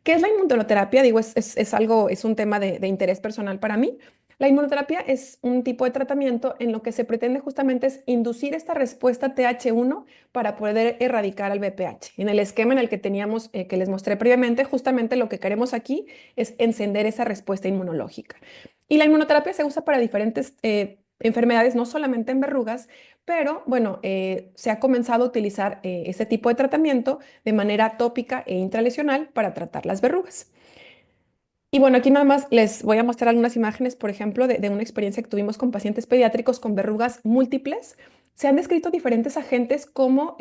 ¿qué es la inmunoterapia? Digo, es algo, es un tema de interés personal para mí. La inmunoterapia es un tipo de tratamiento en lo que se pretende justamente es inducir esta respuesta TH1 para poder erradicar al VPH. En el esquema en el que teníamos, que les mostré previamente, justamente lo que queremos aquí es encender esa respuesta inmunológica. Y la inmunoterapia se usa para diferentes enfermedades, no solamente en verrugas, pero bueno, se ha comenzado a utilizar este tipo de tratamiento de manera tópica e intralesional para tratar las verrugas. Y bueno, aquí nada más les voy a mostrar algunas imágenes, por ejemplo, de una experiencia que tuvimos con pacientes pediátricos con verrugas múltiples. Se han descrito diferentes agentes como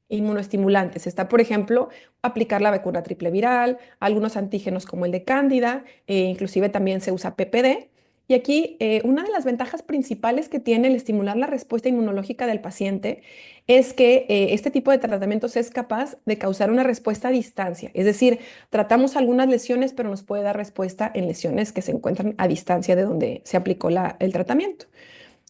inmunoestimulantes. Está, por ejemplo, aplicar la vacuna triple viral, algunos antígenos como el de Cándida, inclusive también se usa PPD. Y aquí una de las ventajas principales que tiene el estimular la respuesta inmunológica del paciente es que este tipo de tratamientos es capaz de causar una respuesta a distancia. Es decir, tratamos algunas lesiones, pero nos puede dar respuesta en lesiones que se encuentran a distancia de donde se aplicó el tratamiento.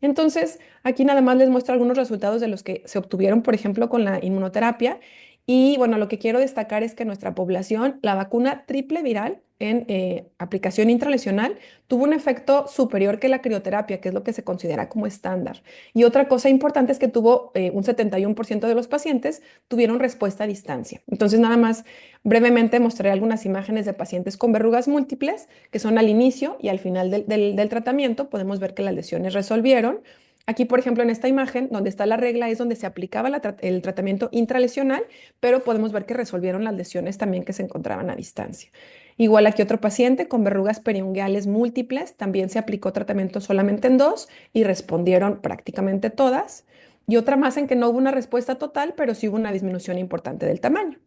Entonces, aquí nada más les muestro algunos resultados de los que se obtuvieron, por ejemplo, con la inmunoterapia. Y bueno, lo que quiero destacar es que nuestra población, la vacuna triple viral en aplicación intralesional, tuvo un efecto superior que la crioterapia, que es lo que se considera como estándar. Y otra cosa importante es que tuvo un 71% de los pacientes tuvieron respuesta a distancia. Entonces, nada más brevemente mostraré algunas imágenes de pacientes con verrugas múltiples, que son al inicio y al final del tratamiento. Podemos ver que las lesiones resolvieron. Aquí, por ejemplo, en esta imagen, donde está la regla, es donde se aplicaba el tratamiento intralesional, pero podemos ver que resolvieron las lesiones también que se encontraban a distancia. Igual aquí otro paciente con verrugas periungueales múltiples, también se aplicó tratamiento solamente en dos y respondieron prácticamente todas. Y otra más en que no hubo una respuesta total, pero sí hubo una disminución importante del tamaño.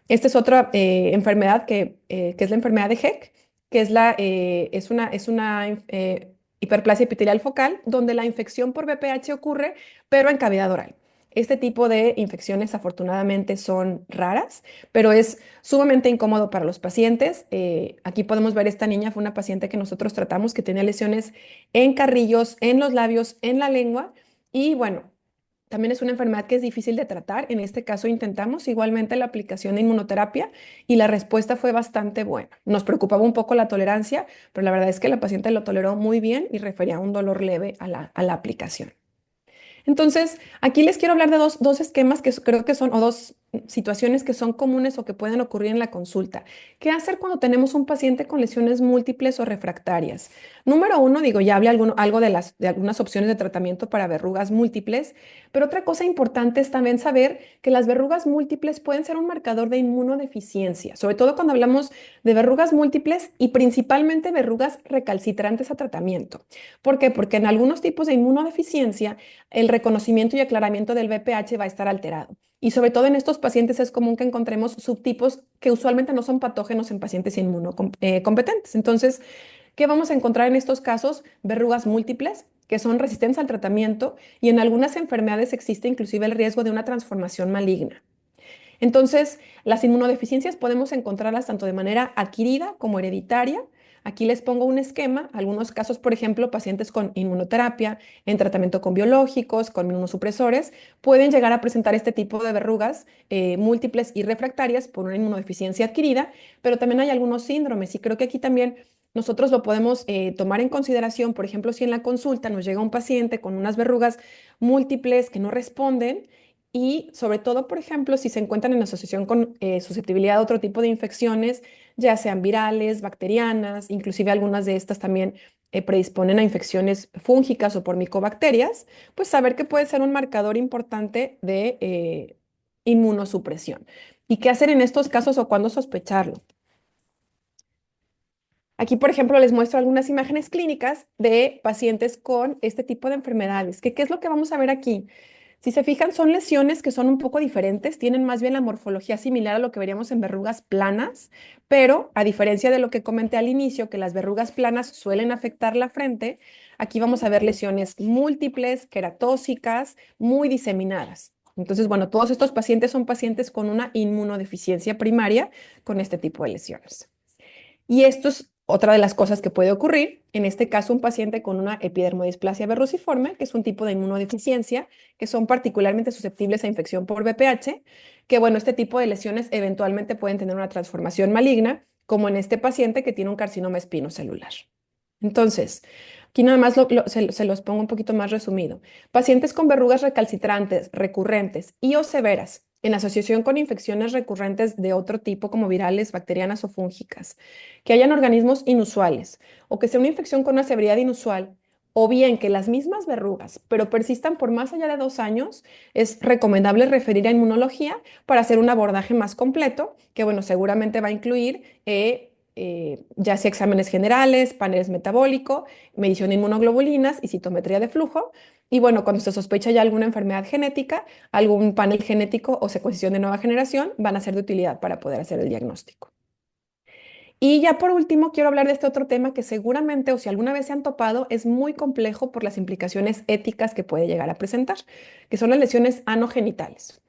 Esta es otra enfermedad que es la enfermedad de Heck, que es una hiperplasia epitelial focal, donde la infección por VPH ocurre, pero en cavidad oral. Este tipo de infecciones afortunadamente son raras, pero es sumamente incómodo para los pacientes. Aquí podemos ver esta niña, fue una paciente que nosotros tratamos que tenía lesiones en carrillos, en los labios, en la lengua y bueno. También es una enfermedad que es difícil de tratar. En este caso intentamos igualmente la aplicación de inmunoterapia y la respuesta fue bastante buena. Nos preocupaba un poco la tolerancia, pero la verdad es que la paciente lo toleró muy bien y refería a un dolor leve a la aplicación. Entonces, aquí les quiero hablar de dos esquemas que creo que son, o dos situaciones que son comunes o que pueden ocurrir en la consulta. ¿Qué hacer cuando tenemos un paciente con lesiones múltiples o refractarias? Número uno, digo, ya hablé algo de algunas opciones de tratamiento para verrugas múltiples, pero otra cosa importante es también saber que las verrugas múltiples pueden ser un marcador de inmunodeficiencia, sobre todo cuando hablamos de verrugas múltiples y principalmente verrugas recalcitrantes a tratamiento. ¿Por qué? Porque en algunos tipos de inmunodeficiencia, el reconocimiento y aclaramiento del VPH va a estar alterado. Y sobre todo en estos pacientes es común que encontremos subtipos que usualmente no son patógenos en pacientes inmunocompetentes. Entonces, ¿qué vamos a encontrar en estos casos? Verrugas múltiples que son resistentes al tratamiento y en algunas enfermedades existe inclusive el riesgo de una transformación maligna. Entonces, las inmunodeficiencias podemos encontrarlas tanto de manera adquirida como hereditaria. Aquí les pongo un esquema, algunos casos, por ejemplo, pacientes con inmunoterapia, en tratamiento con biológicos, con inmunosupresores, pueden llegar a presentar este tipo de verrugas múltiples y refractarias por una inmunodeficiencia adquirida, pero también hay algunos síndromes y creo que aquí también nosotros lo podemos tomar en consideración. Por ejemplo, si en la consulta nos llega un paciente con unas verrugas múltiples que no responden y sobre todo, por ejemplo, si se encuentran en asociación con susceptibilidad a otro tipo de infecciones, ya sean virales, bacterianas, inclusive algunas de estas también predisponen a infecciones fúngicas o por micobacterias, pues saber que puede ser un marcador importante de inmunosupresión. ¿Y qué hacer en estos casos o cuándo sospecharlo? Aquí, por ejemplo, les muestro algunas imágenes clínicas de pacientes con este tipo de enfermedades. ¿Qué es lo que vamos a ver aquí? Si se fijan, son lesiones que son un poco diferentes, tienen más bien la morfología similar a lo que veríamos en verrugas planas, pero a diferencia de lo que comenté al inicio, que las verrugas planas suelen afectar la frente, aquí vamos a ver lesiones múltiples, queratóxicas, muy diseminadas. Entonces, bueno, todos estos pacientes son pacientes con una inmunodeficiencia primaria con este tipo de lesiones. Y esto es otra de las cosas que puede ocurrir. En este caso, un paciente con una epidermodisplasia verruciforme, que es un tipo de inmunodeficiencia, que son particularmente susceptibles a infección por VPH, que bueno, este tipo de lesiones eventualmente pueden tener una transformación maligna, como en este paciente que tiene un carcinoma espinocelular. Entonces, aquí nada más se los pongo un poquito más resumido. Pacientes con verrugas recalcitrantes, recurrentes y o severas, en asociación con infecciones recurrentes de otro tipo como virales, bacterianas o fúngicas, que hayan organismos inusuales o que sea una infección con una severidad inusual, o bien que las mismas verrugas, pero persistan por más allá de 2 años, es recomendable referir a inmunología para hacer un abordaje más completo, que bueno, seguramente va a incluir ya sea exámenes generales, paneles metabólico, medición de inmunoglobulinas y citometría de flujo. Y bueno, cuando se sospecha ya alguna enfermedad genética, algún panel genético o secuenciación de nueva generación van a ser de utilidad para poder hacer el diagnóstico. Y ya por último, quiero hablar de este otro tema que seguramente, o si alguna vez se han topado, es muy complejo por las implicaciones éticas que puede llegar a presentar, que son las lesiones anogenitales.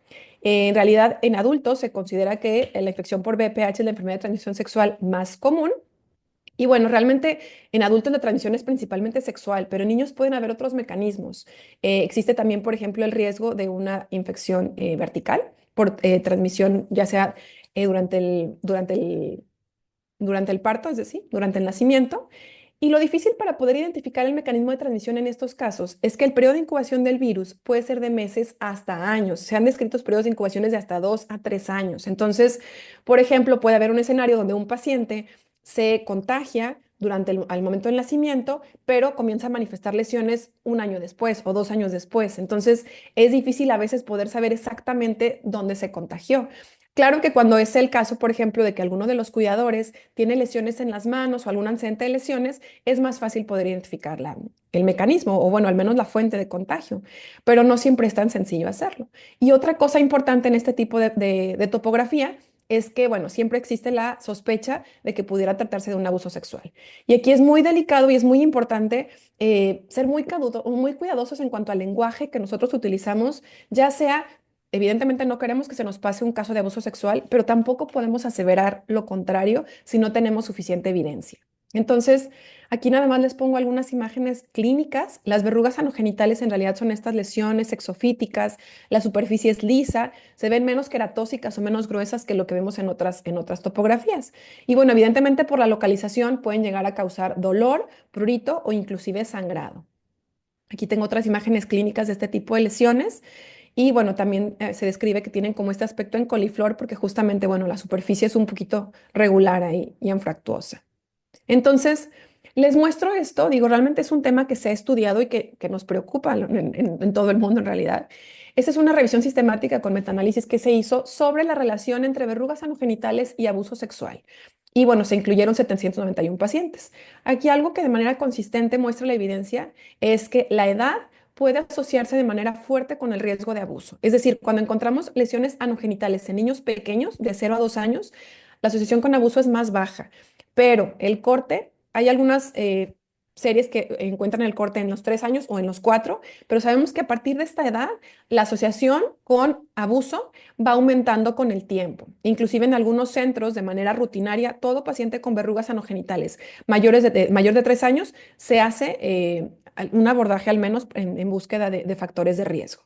En realidad, en adultos se considera que la infección por VPH es la enfermedad de transmisión sexual más común. Y bueno, realmente en adultos la transmisión es principalmente sexual, pero en niños pueden haber otros mecanismos. Existe también, por ejemplo, el riesgo de una infección vertical por transmisión, ya sea durante el parto, es decir, durante el nacimiento. Y lo difícil para poder identificar el mecanismo de transmisión en estos casos es que el periodo de incubación del virus puede ser de meses hasta años. Se han descrito periodos de incubaciones de hasta 2 a 3 años. Entonces, por ejemplo, puede haber un escenario donde un paciente se contagia al momento del nacimiento, pero comienza a manifestar lesiones 1 año después o 2 años después. Entonces, es difícil a veces poder saber exactamente dónde se contagió. Claro que cuando es el caso, por ejemplo, de que alguno de los cuidadores tiene lesiones en las manos o algún antecedente de lesiones, es más fácil poder identificar el mecanismo o, bueno, al menos la fuente de contagio, pero no siempre es tan sencillo hacerlo. Y otra cosa importante en este tipo de topografía es que, bueno, siempre existe la sospecha de que pudiera tratarse de un abuso sexual. Y aquí es muy delicado y es muy importante ser muy cuidadosos en cuanto al lenguaje que nosotros utilizamos, ya sea. Evidentemente no queremos que se nos pase un caso de abuso sexual, pero tampoco podemos aseverar lo contrario si no tenemos suficiente evidencia. Entonces, aquí nada más les pongo algunas imágenes clínicas. Las verrugas anogenitales en realidad son estas lesiones exofíticas, la superficie es lisa, se ven menos queratóxicas o menos gruesas que lo que vemos en otras topografías. Y bueno, evidentemente por la localización pueden llegar a causar dolor, prurito o inclusive sangrado. Aquí tengo otras imágenes clínicas de este tipo de lesiones. Y bueno, también se describe que tienen como este aspecto en coliflor porque justamente, bueno, la superficie es un poquito regular ahí y anfractuosa. Entonces, les muestro esto, digo, realmente es un tema que se ha estudiado y que nos preocupa en todo el mundo en realidad. Esta es una revisión sistemática con metaanálisis que se hizo sobre la relación entre verrugas anogenitales y abuso sexual. Y bueno, se incluyeron 791 pacientes. Aquí algo que de manera consistente muestra la evidencia es que la edad puede asociarse de manera fuerte con el riesgo de abuso. Es decir, cuando encontramos lesiones anogenitales en niños pequeños de 0 a 2 años, la asociación con abuso es más baja. Pero el corte, hay algunas series que encuentran el corte en los 3 años o en los 4, pero sabemos que a partir de esta edad la asociación con abuso va aumentando con el tiempo. Inclusive en algunos centros, de manera rutinaria, todo paciente con verrugas anogenitales mayor de 3 años se hace un abordaje al menos en búsqueda de factores de riesgo.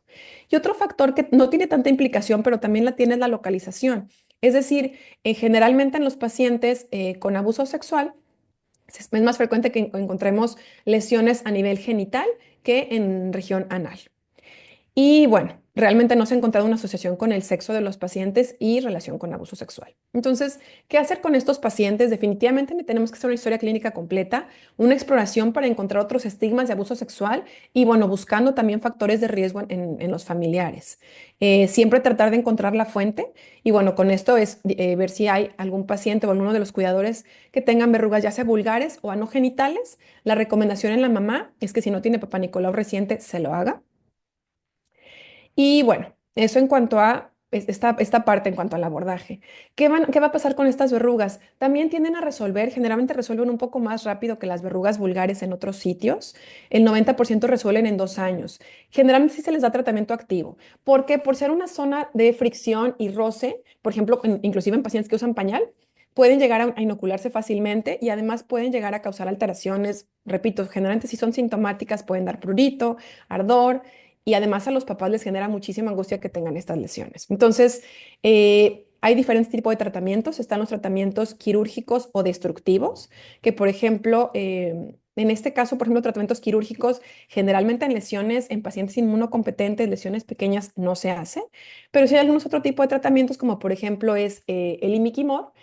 Y otro factor que no tiene tanta implicación, pero también la tiene es la localización. Es decir, generalmente en los pacientes con abuso sexual, es más frecuente que encontremos lesiones a nivel genital que en región anal. Y bueno, realmente no se ha encontrado una asociación con el sexo de los pacientes y relación con abuso sexual. Entonces, ¿qué hacer con estos pacientes? Definitivamente tenemos que hacer una historia clínica completa, una exploración para encontrar otros estigmas de abuso sexual y bueno, buscando también factores de riesgo en los familiares. Siempre tratar de encontrar la fuente y bueno, con esto es ver si hay algún paciente o alguno de los cuidadores que tengan verrugas ya sea vulgares o anogenitales. La recomendación en la mamá es que si no tiene papá Nicolau reciente, se lo haga. Y bueno, eso en cuanto a esta parte, en cuanto al abordaje. ¿Qué va a pasar con estas verrugas? También tienden a resolver, generalmente resuelven un poco más rápido que las verrugas vulgares en otros sitios. El 90% resuelven en 2 años. Generalmente sí se les da tratamiento activo. ¿Por qué? Por ser una zona de fricción y roce, por ejemplo, inclusive en pacientes que usan pañal, pueden llegar a inocularse fácilmente y además pueden llegar a causar alteraciones. Repito, generalmente si son sintomáticas pueden dar prurito, ardor y además a los papás les genera muchísima angustia que tengan estas lesiones. Entonces, hay diferentes tipos de tratamientos. Están los tratamientos quirúrgicos o destructivos, que por ejemplo, en este caso, por ejemplo, tratamientos quirúrgicos, generalmente en lesiones en pacientes inmunocompetentes, lesiones pequeñas, no se hace, pero sí hay algunos otro tipo de tratamientos, como por ejemplo es el imiquimod,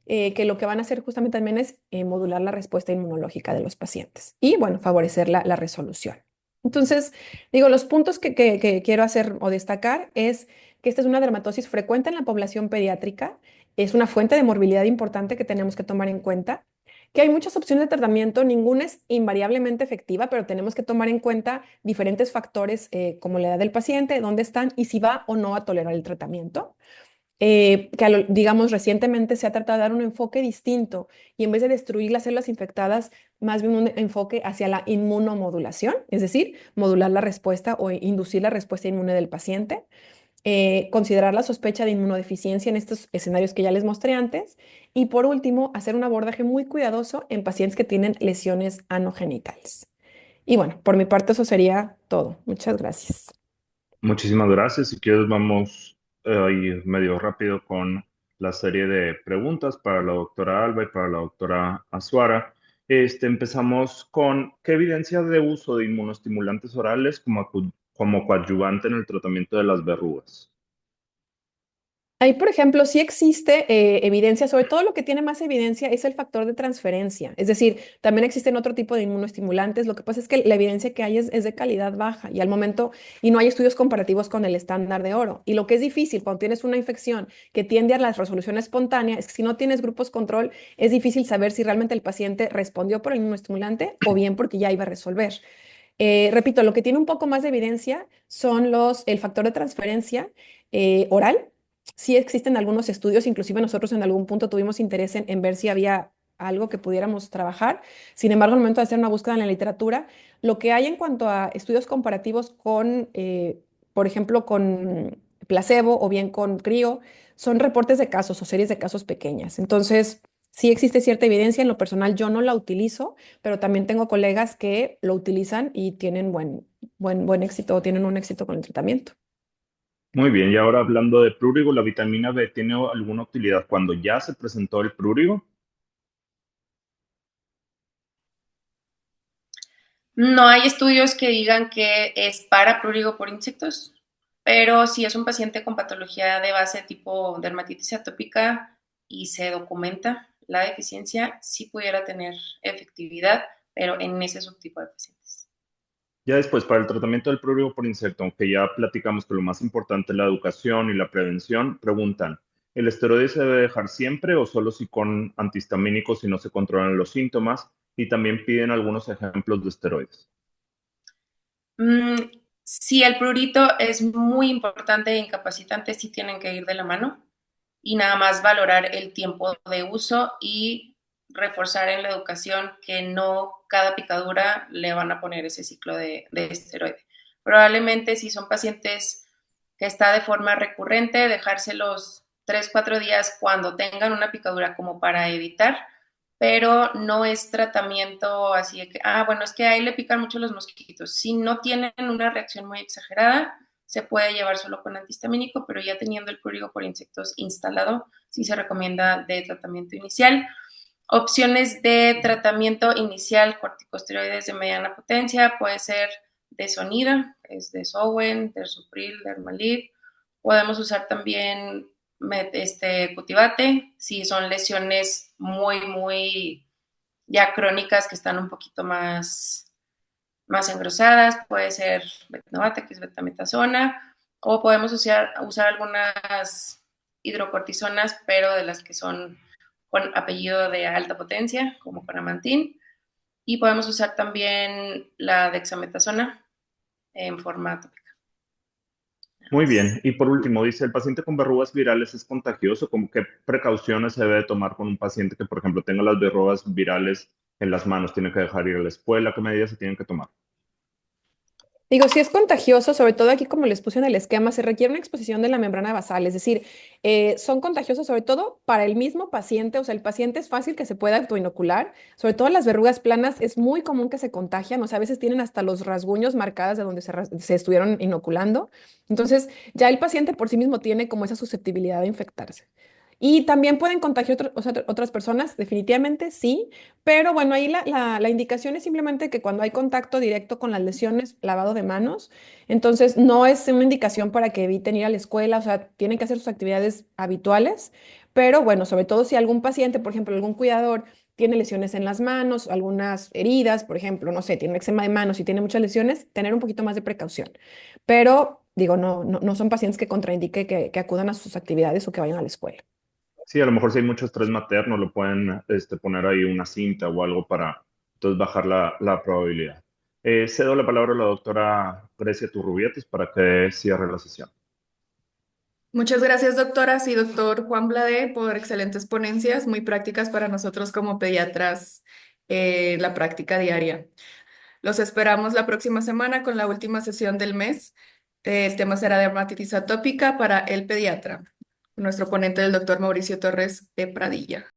que lo que van a hacer justamente también es modular la respuesta inmunológica de los pacientes y, bueno, favorecer la resolución. Entonces, digo, los puntos que quiero hacer o destacar es que esta es una dermatosis frecuente en la población pediátrica, es una fuente de morbilidad importante que tenemos que tomar en cuenta, que hay muchas opciones de tratamiento, ninguna es invariablemente efectiva, pero tenemos que tomar en cuenta diferentes factores como la edad del paciente, dónde están y si va o no a tolerar el tratamiento. Digamos, recientemente se ha tratado de dar un enfoque distinto y en vez de destruir las células infectadas, más bien un enfoque hacia la inmunomodulación, es decir, modular la respuesta o inducir la respuesta inmune del paciente, considerar la sospecha de inmunodeficiencia en estos escenarios que ya les mostré antes y por último, hacer un abordaje muy cuidadoso en pacientes que tienen lesiones anogenitales. Y bueno, por mi parte eso sería todo. Muchas gracias. Muchísimas gracias. Si quieres, vamos ahí medio rápido con la serie de preguntas para la doctora Alba y para la doctora Azuara. Empezamos con ¿qué evidencia de uso de inmunoestimulantes orales como coadyuvante en el tratamiento de las verrugas? Ahí, por ejemplo, sí existe evidencia, sobre todo lo que tiene más evidencia es el factor de transferencia. Es decir, también existen otro tipo de inmunoestimulantes. Lo que pasa es que la evidencia que hay es de calidad baja y al momento, y no hay estudios comparativos con el estándar de oro. Y lo que es difícil cuando tienes una infección que tiende a la resolución espontánea es que si no tienes grupos control, es difícil saber si realmente el paciente respondió por el inmunoestimulante o bien porque ya iba a resolver. Repito, lo que tiene un poco más de evidencia son el factor de transferencia oral. Sí existen algunos estudios, inclusive nosotros en algún punto tuvimos interés en ver si había algo que pudiéramos trabajar. Sin embargo, al momento de hacer una búsqueda en la literatura, lo que hay en cuanto a estudios comparativos con, por ejemplo, con placebo o bien con crío, son reportes de casos o series de casos pequeñas. Entonces, sí existe cierta evidencia. En lo personal, yo no la utilizo, pero también tengo colegas que lo utilizan y tienen buen éxito o tienen un éxito con el tratamiento. Muy bien, y ahora hablando de prurigo, ¿la vitamina B tiene alguna utilidad cuando ya se presentó el prurigo? No hay estudios que digan que es para prurigo por insectos, pero si es un paciente con patología de base tipo dermatitis atópica y se documenta la deficiencia, sí pudiera tener efectividad, pero en ese subtipo de pacientes. Ya después, para el tratamiento del prurito por insecto, aunque ya platicamos que lo más importante es la educación y la prevención, preguntan, ¿el esteroide se debe dejar siempre o solo si con antihistamínicos si no se controlan los síntomas? Y también piden algunos ejemplos de esteroides. Si el prurito es muy importante e incapacitante, sí tienen que ir de la mano y nada más valorar el tiempo de uso y reforzar en la educación que no cada picadura le van a poner ese ciclo de esteroide. Probablemente si son pacientes que está de forma recurrente, dejárselos 3, 4 días cuando tengan una picadura como para evitar, pero no es tratamiento así de que, bueno, es que ahí le pican mucho los mosquitos. Si no tienen una reacción muy exagerada, se puede llevar solo con antihistamínico, pero ya teniendo el prurigo por insectos instalado, sí se recomienda de tratamiento inicial. Opciones de tratamiento inicial, corticosteroides de mediana potencia, puede ser Desonida, es Desowen, Dersupril, Dermalib. Podemos usar también Cutivate, si son lesiones muy ya crónicas que están un poquito más engrosadas, puede ser Betnovate, que es betametasona, o podemos usar algunas hidrocortisonas, pero de las que son con apellido de alta potencia, como Paramantin, y podemos usar también la dexametasona en forma tópica. Muy bien. Y por último, dice, ¿el paciente con verrugas virales es contagioso? ¿Cómo qué precauciones se debe tomar con un paciente que, por ejemplo, tenga las verrugas virales en las manos? ¿Tiene que dejar ir a la escuela? ¿Qué medidas se tienen que tomar? Digo, si es contagioso, sobre todo aquí como les puse en el esquema, se requiere una exposición de la membrana basal, es decir, son contagiosos sobre todo para el mismo paciente, o sea, el paciente es fácil que se pueda autoinocular, sobre todo las verrugas planas es muy común que se contagian, o sea, a veces tienen hasta los rasguños marcadas de donde se estuvieron inoculando, entonces ya el paciente por sí mismo tiene como esa susceptibilidad de infectarse. Y también pueden contagiar o sea, otras personas, definitivamente sí, pero bueno, ahí la indicación es simplemente que cuando hay contacto directo con las lesiones, lavado de manos, entonces no es una indicación para que eviten ir a la escuela, o sea, tienen que hacer sus actividades habituales, pero bueno, sobre todo si algún paciente, por ejemplo, algún cuidador tiene lesiones en las manos, algunas heridas, por ejemplo, no sé, tiene un eczema de manos y tiene muchas lesiones, tener un poquito más de precaución. Pero digo, no son pacientes que contraindique que acudan a sus actividades o que vayan a la escuela. Sí, a lo mejor si hay mucho estrés materno, lo pueden poner ahí una cinta o algo para entonces bajar la probabilidad. Cedo la palabra a la doctora Grecia Turrubietes para que cierre la sesión. Muchas gracias, doctoras y doctor Juan Blade, por excelentes ponencias, muy prácticas para nosotros como pediatras, la práctica diaria. Los esperamos la próxima semana con la última sesión del mes. El tema será dermatitis atópica para el pediatra. Nuestro ponente, el doctor Mauricio Torres de Pradilla.